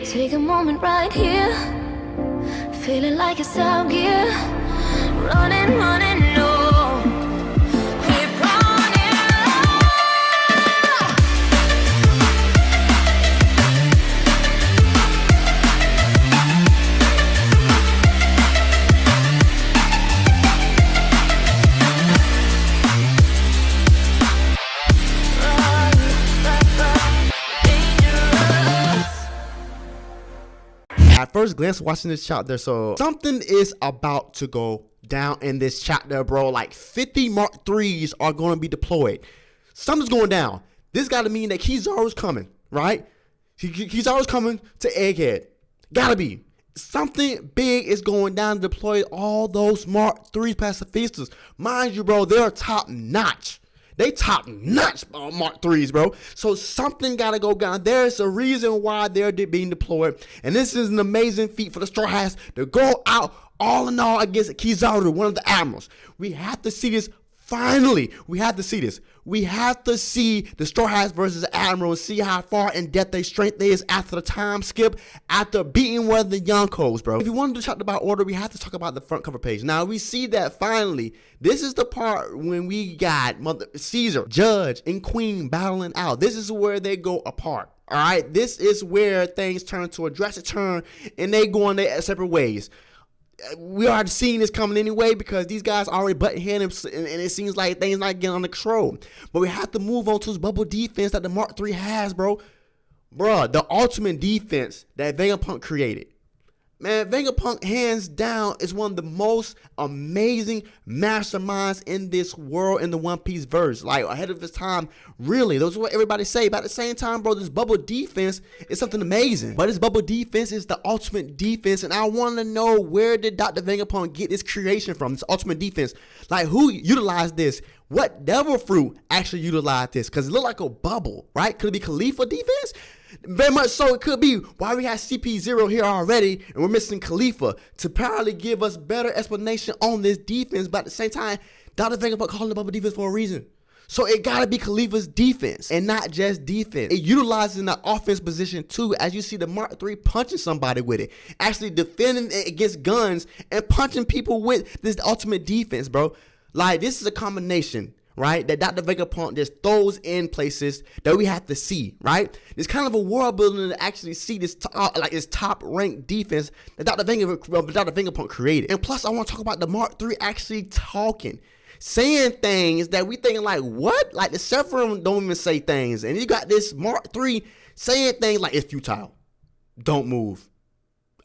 Take a moment right here, feeling like it's out gear. Running, running, no. Keep running. At first glance watching this chapter, so something is about to go down in this chapter, bro. Like 50 Mark 3s are going to be deployed. Something's going down. This got to mean that Kizaru's coming, right? Kizaru's coming to Egghead. Gotta be. Something big is going down to deploy all those Mark 3 pacifistas. Mind you, bro, they're top notch. They top notch Mark 3s, bro. So something got to go down. There's a reason why they're being deployed. And this is an amazing feat for the Straw Hats to go out all in all against Kizaru, one of the admirals. We have to see this finally. We have to see this. We have to see the Straw Hats versus Admiral and see how far in depth their strength is after the time skip, after beating one of the Yonkos, bro. If you wanted to talk about order, we have to talk about the front cover page. Now, we see that finally, this is the part when we got Mother Caesar, Judge, and Queen battling out. This is where they go apart. All right, this is where things turn to a drastic turn and they go on their separate ways. We are seeing this coming anyway because these guys already butting heads and it seems like things not getting under control. But we have to move on to this bubble defense that the Mark III has, bro. Bruh, the ultimate defense that Vegapunk created. Man, Vegapunk, hands down, is one of the most amazing masterminds in this world in the One Piece verse. Like, ahead of his time, really. That's what everybody say. But at the same time, bro, this bubble defense is something amazing. But this bubble defense is the ultimate defense. And I want to know, where did Dr. Vegapunk get this creation from, this ultimate defense? Like, who utilized this? What devil fruit actually utilized this? Because it looked like a bubble, right? Could it be Khalifa defense? Very much so. It could be why we have CP0 here already and we're missing Khalifa to probably give us better explanation on this defense. But at the same time, Dr. Vegapunk calling the bubble defense for a reason. So it got to be Khalifa's defense and not just defense. It utilizes the offense position too, as you see the Mark III punching somebody with it, actually defending it against guns and punching people with this ultimate defense, bro. Like, this is a combination, right, that Dr. Vegapunk just throws in places that we have to see, right? It's kind of a world building to actually see this this top ranked defense that Dr. Vegapunk created. And plus, I want to talk about the Mark III actually talking, saying things that we thinking like, what? Like, the Sephiroth don't even say things, and you got this Mark III saying things like, it's futile, don't move,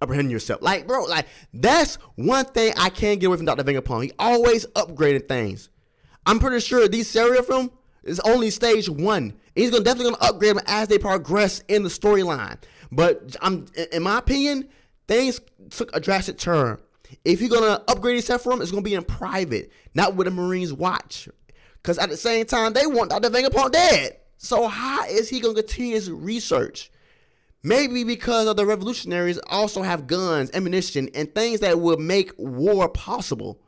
apprehend yourself. Like, bro, like, that's one thing I can't get away from Dr. Vegapunk. He always upgrading things. I'm pretty sure these Seraphim is only stage 1. He's definitely gonna upgrade them as they progress in the storyline. But in my opinion, things took a drastic turn. If you're gonna upgrade these Seraphim, it's gonna be in private, not with the Marines watch. Because at the same time, they want Dr. Vegapunk dead. So how is he gonna continue his research? Maybe because of the revolutionaries also have guns, ammunition, and things that will make war possible.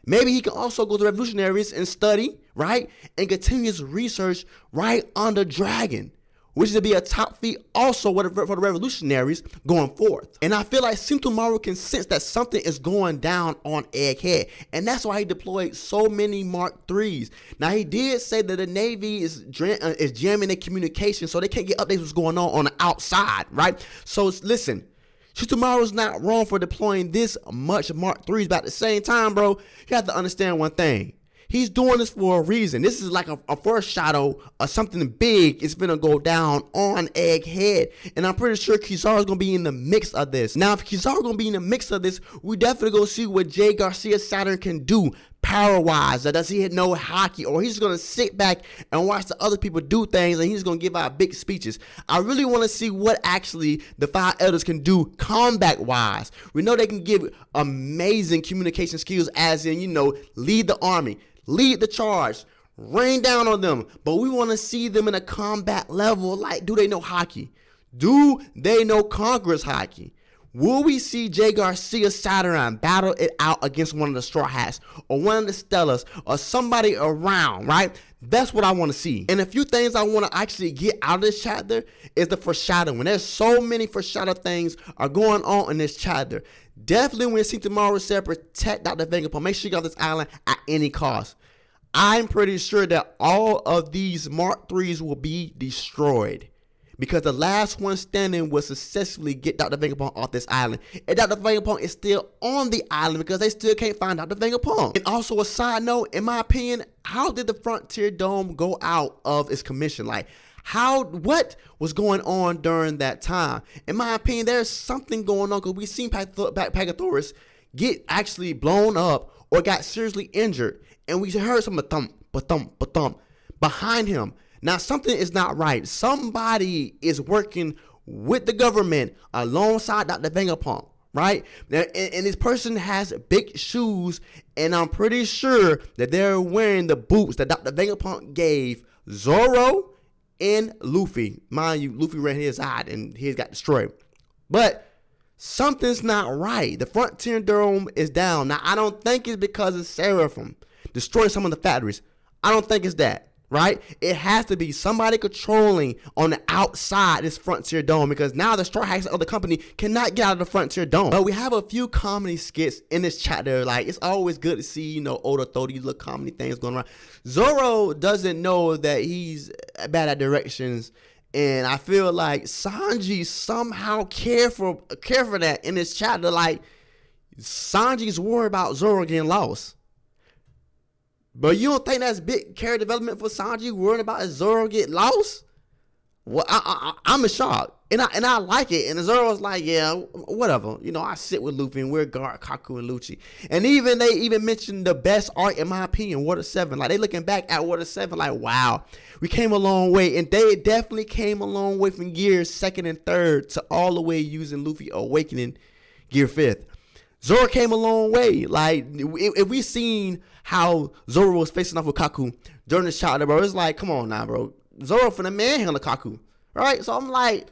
Maybe he can also go to revolutionaries and study, right? And continue his research right under Dragon, which is to be a top feat also for the revolutionaries going forth. And I feel like Sentomaru can sense that something is going down on Egghead. And that's why he deployed so many Mark IIIs. Now, he did say that the Navy is jamming their communication, so they can't get updates what's going on the outside, right? So listen, Sentomaru's not wrong for deploying this much Mark IIIs, but at the same time, bro, you have to understand one thing. He's doing this for a reason. This is like a foreshadow of something big is gonna go down on Egghead. And I'm pretty sure Kizaru's gonna be in the mix of this. Now, if Kizaru's gonna be in the mix of this, we definitely gonna see what Jay Garcia Saturn can do power-wise. Does he hit no hockey? Or he's gonna sit back and watch the other people do things and he's gonna give out big speeches. I really wanna see what actually the 5 elders can do combat-wise. We know they can give amazing communication skills, as in, you know, lead the army, lead the charge, rain down on them. But we want to see them in a combat level. Like, do they know hockey? Do they know Congress hockey? Will we see Jay Garcia Saturn battle it out against one of the Straw Hats or one of the Stellas or somebody around, right? That's what I want to see. And a few things I want to actually get out of this chapter is the foreshadowing. There's so many foreshadow things are going on in this chapter. Definitely when you see tomorrow said protect Dr. Vegapunk. Make sure you got this island at any cost. I'm pretty sure that all of these Mark 3s will be destroyed, because the last one standing will successfully get Dr. Vegapunk off this island. And Dr. Vegapunk is still on the island because they still can't find Dr. Vegapunk. And also a side note, in my opinion, how did the Frontier Dome go out of its commission? Like, what was going on during that time? In my opinion, there's something going on, because we've seen Pagathorus get actually blown up or got seriously injured. And we heard some thump behind him. Now, something is not right. Somebody is working with the government alongside Dr. Vegapunk, right? Now, and this person has big shoes, and I'm pretty sure that they're wearing the boots that Dr. Vegapunk gave Zoro and Luffy. Mind you, Luffy ran his eye and he got destroyed. But something's not right. The Frontier Dome is down. Now, I don't think it's because of Seraphim destroying some of the factories. I don't think it's that. Right? It has to be somebody controlling on the outside this Frontier Dome, because now the Straw Hats of the company cannot get out of the Frontier Dome. But we have a few comedy skits in this chapter. Like, it's always good to see, Oda throw these little comedy things going around. Zoro doesn't know that he's bad at directions, and I feel like Sanji somehow care for that in this chapter. Like, Sanji's worried about Zoro getting lost. But you don't think that's big character development for Sanji, worrying about if Zoro get lost? Well, I'm in shock, and I like it. And Zoro's like, yeah, whatever. I sit with Luffy and we're guard Kaku and Lucci. And they even mentioned the best arc, in my opinion, Water 7. Like, they looking back at Water 7 like, wow, we came a long way. And they definitely came a long way from Gear 2nd and 3rd to all the way using Luffy Awakening Gear 5th. Zoro came a long way. Like, if we seen how Zoro was facing off with Kaku during the chapter, bro, it's like, come on now, bro. Zoro finna manhandle Kaku, right? So I'm like,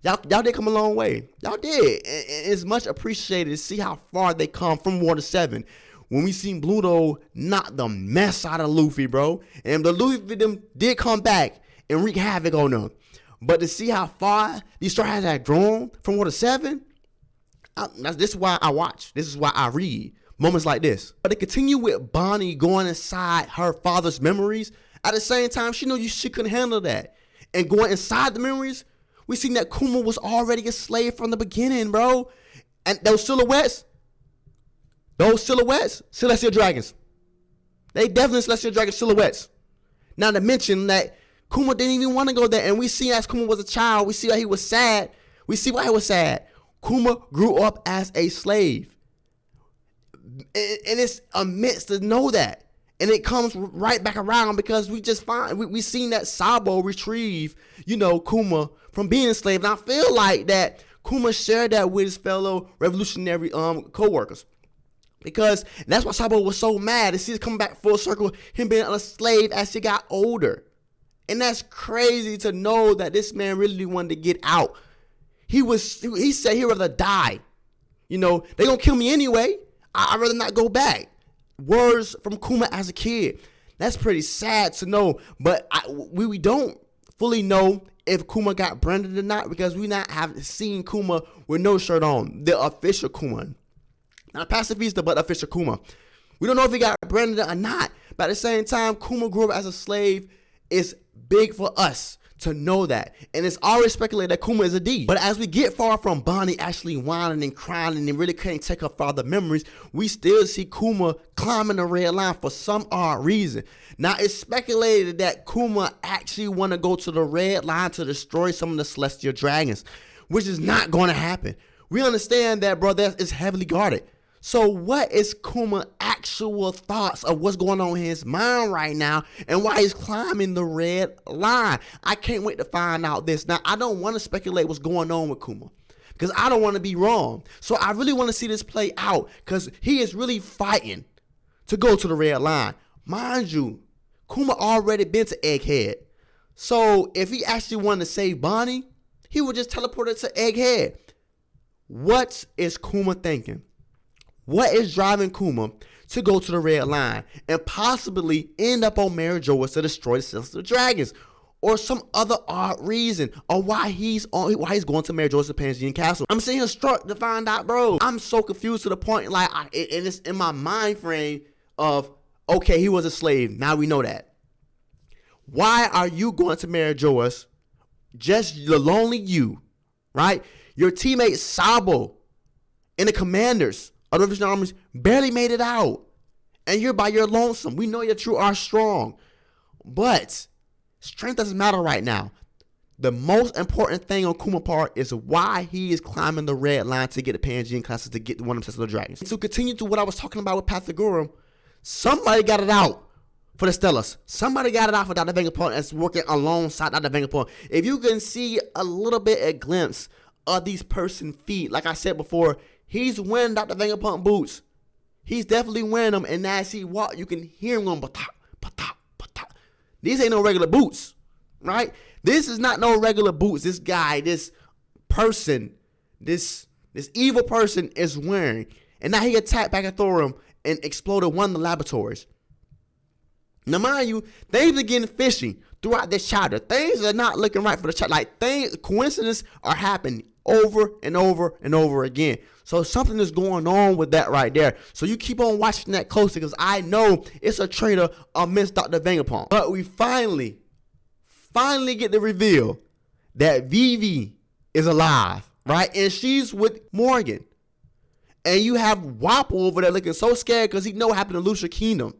y'all did come a long way. Y'all did. And it's much appreciated to see how far they come from Water 7. When we seen Bluto knock the mess out of Luffy, bro. And the Luffy them did come back and wreak havoc on them. But to see how far these Straw Hats have grown from Water 7, this is why I watch. This is why I read moments like this. But to continue with Bonnie going inside her father's memories, at the same time, she knew she couldn't handle that. And going inside the memories, we seen that Kuma was already a slave from the beginning, bro. And those silhouettes, Celestial Dragons. They definitely Celestial Dragon silhouettes. Not to mention that Kuma didn't even want to go there. And we see as Kuma was a child, we see that he was sad. We see why he was sad. Kuma grew up as a slave. And it's immense to know that. And it comes right back around because we seen that Sabo retrieve, Kuma from being a slave. And I feel like that Kuma shared that with his fellow revolutionary co-workers. Because that's why Sabo was so mad to see it come back full circle, him being a slave as he got older. And that's crazy to know that this man really wanted to get out. He said he'd rather die. They gonna kill me anyway. I'd rather not go back. Words from Kuma as a kid. That's pretty sad to know. But we don't fully know if Kuma got branded or not, because we not have seen Kuma with no shirt on. The official Kuma. Not pacifista, but official Kuma. We don't know if he got branded or not. But at the same time, Kuma grew up as a slave. It's big for us to know that. And it's always speculated that Kuma is a D. But as we get far from Bonnie actually whining and crying and really can't take her father memories, we still see Kuma climbing the red line for some odd reason. Now, it's speculated that Kuma actually want to go to the red line to destroy some of the Celestial Dragons, which is not going to happen. We understand that, bro, that is heavily guarded. So what is Kuma's actual thoughts of what's going on in his mind right now and why he's climbing the red line? I can't wait to find out this. Now, I don't want to speculate what's going on with Kuma because I don't want to be wrong. So I really want to see this play out because he is really fighting to go to the red line. Mind you, Kuma already been to Egghead. So if he actually wanted to save Bonnie, he would just teleport it to Egghead. What is Kuma thinking? What is driving Kuma to go to the red line and possibly end up on Mary Joyce to destroy the Celestial Dragons? Or some other odd reason, or why he's going to Mary Joyce's Pangean Castle. I'm sitting here struck to find out, bro. I'm so confused to the point, like, it's in my mind frame of, okay, he was a slave. Now we know that. Why are you going to Mary Joyce? Just the lonely you, right? Your teammate Sabo and the commanders of the Revolutionary Armies barely made it out, and you're by your lonesome. We know that you are strong, but strength doesn't matter right now. The most important thing on Kuma part is why he is climbing the red line to get the Pangean classes to get one of the Celestial Dragons. To continue to what I was talking about with Pythagorean, somebody got it out for the Stellas. Somebody got it out for Dr. Vegapunk that's working alongside Dr. Vegapunk. If you can see a little bit, a glimpse of these person feet, like I said before, he's wearing Dr. Vegapunk boots. He's definitely wearing them, and as he walk, you can hear him going, patah, patah, patah. These ain't no regular boots, right? This is not no regular boots. This guy, this person, this evil person is wearing. And now he attacked Pythagorean and exploded one of the laboratories. Now, mind you, things are getting fishy throughout this chapter. Things are not looking right for the chapter. Like, coincidences are happening over and over and over again. So something is going on with that right there. So you keep on watching that closely, because I know it's a traitor amidst Dr. Vegapunk. But we finally get the reveal that Vivi is alive, right? And she's with Morgan. And you have Wapple over there looking so scared because he know what happened to Lucia Kingdom,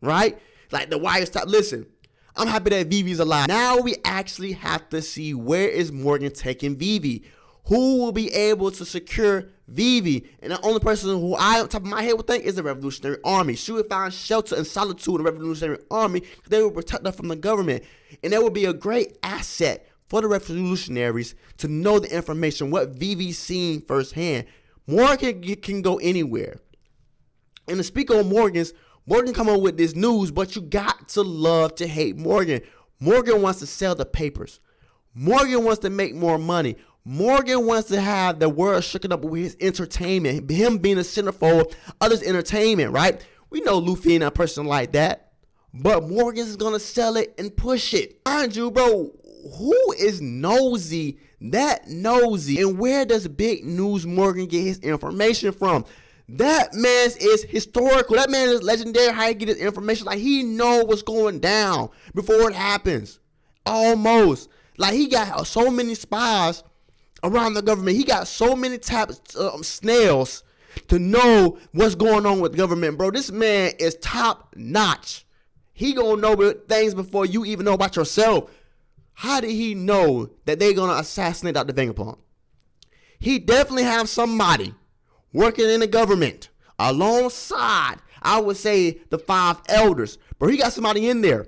right? Like the wire stop. Listen, I'm happy that Vivi's alive. Now we actually have to see, where is Morgan taking Vivi? Who will be able to secure Vivi? And the only person who I, on top of my head, would think is the Revolutionary Army. She would find shelter and solitude in the Revolutionary Army. They would protect her from the government. And that would be a great asset for the revolutionaries to know the information, what Vivi's seen firsthand. Morgan can go anywhere. And to speak on Morgan come up with this news, but you got to love to hate Morgan. Morgan wants to sell the papers. Morgan wants to make more money. Morgan wants to have the world shooken up with his entertainment, him being a centerfold of this entertainment, right? We know Luffy ain't a person like that, but Morgan is going to sell it and push it. Mind you, bro, who is nosy, that nosy, and where does Big News Morgan get his information from? That man is historical. That man is legendary. How he get his information? Like, he know what's going down before it happens. Almost. Like, he got so many spies around the government. He got so many snails to know what's going on with the government, bro. This man is top notch. He gonna know things before you even know about yourself. How did he know that they're gonna assassinate Dr. Vegapunk? He definitely have somebody working in the government alongside, I would say, the 5 elders. But he got somebody in there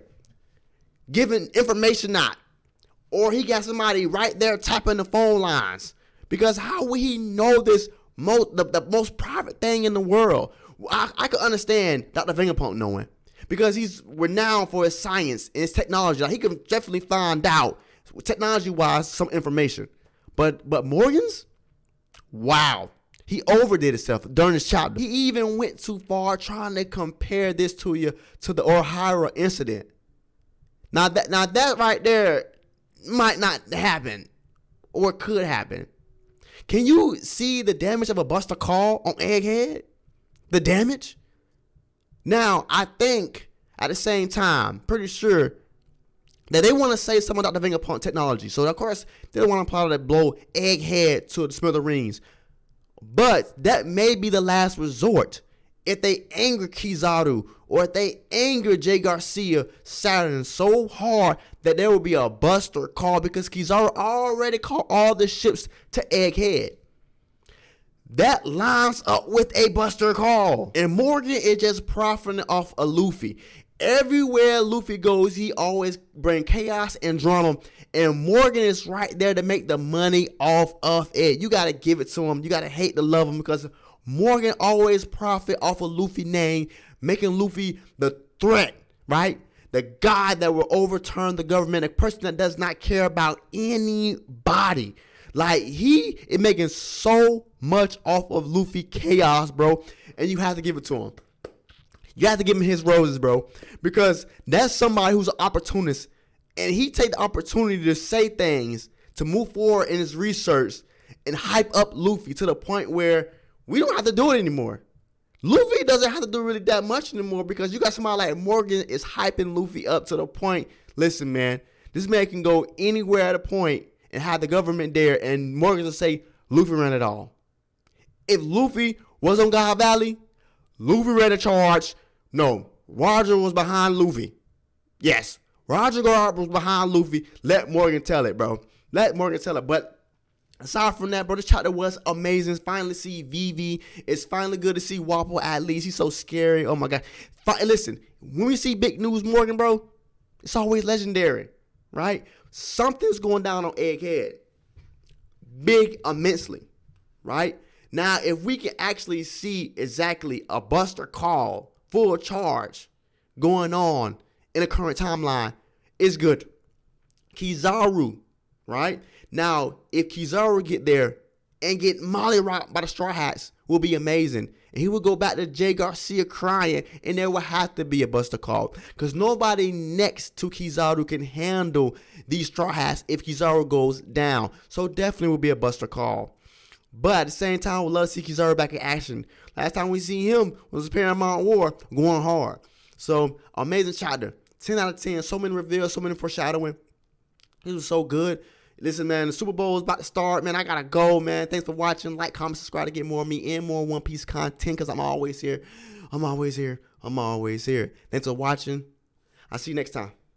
giving information out. Or he got somebody right there tapping the phone lines. Because how would he know this the most private thing in the world? I could understand Dr. Vegapunk knowing. Because he's renowned for his science and his technology. Like, he could definitely find out, technology-wise, some information. But Morgan's? Wow. He overdid himself during this chapter. He even went too far trying to compare this to the Ohara incident. Now that right there might not happen, or could happen. Can you see the damage of a Buster Call on Egghead? The damage? Now, I think at the same time, pretty sure that they want to say something about the Vegapunk technology. So, of course, they don't want to apply that blow Egghead to the smithereens. But that may be the last resort. If they anger Kizaru, or if they anger Jay Garcia Saturn so hard that there will be a Buster Call, because Kizaru already called all the ships to Egghead. That lines up with a Buster Call. And Morgan is just profiting off of Luffy. Everywhere Luffy goes, he always bring chaos and drama. And Morgan is right there to make the money off of it. You got to give it to him. You got to hate to love him, because Morgan always profit off of Luffy's name, making Luffy the threat, right? The guy that will overturn the government, a person that does not care about anybody. Like, he is making so much off of Luffy chaos, bro. And you have to give it to him. You have to give him his roses, bro. Because that's somebody who's an opportunist. And he take the opportunity to say things, to move forward in his research, and hype up Luffy to the point where we don't have to do it anymore. Luffy doesn't have to do really that much anymore because you got somebody like Morgan is hyping Luffy up to the point. Listen, man, this man can go anywhere at a point and have the government there, and Morgan will say, Luffy ran it all. If Luffy was on God Valley, Luffy ran a charge. No, Roger was behind Luffy. Yes, Roger was behind Luffy. Let Morgan tell it, bro. Let Morgan tell it. But aside from that, bro, this chapter was amazing. Finally see Vivi. It's finally good to see Wappo at least. He's so scary. Oh, my God. Listen, when we see Big News Morgan, bro, it's always legendary, right? Something's going down on Egghead. Big, immensely, right? Now, if we can actually see exactly a Buster Call, full charge, going on in the current timeline, it's good. Kizaru, right? Now, if Kizaru get there and get mollywopped by the Straw Hats, will be amazing. And he will go back to Jay Garcia crying, and there will have to be a Buster Call. Because nobody next to Kizaru can handle these Straw Hats if Kizaru goes down. So definitely will be a Buster Call. But at the same time, we'd love to see Kizaru back in action. Last time we see him was Paramount War going hard. So, amazing chapter. 10 out of 10. So many reveals, so many foreshadowing. This was so good. Listen, man, the Super Bowl is about to start. Man, I got to go, man. Thanks for watching. Like, comment, subscribe to get more of me and more One Piece content because I'm always here. I'm always here. I'm always here. Thanks for watching. I'll see you next time.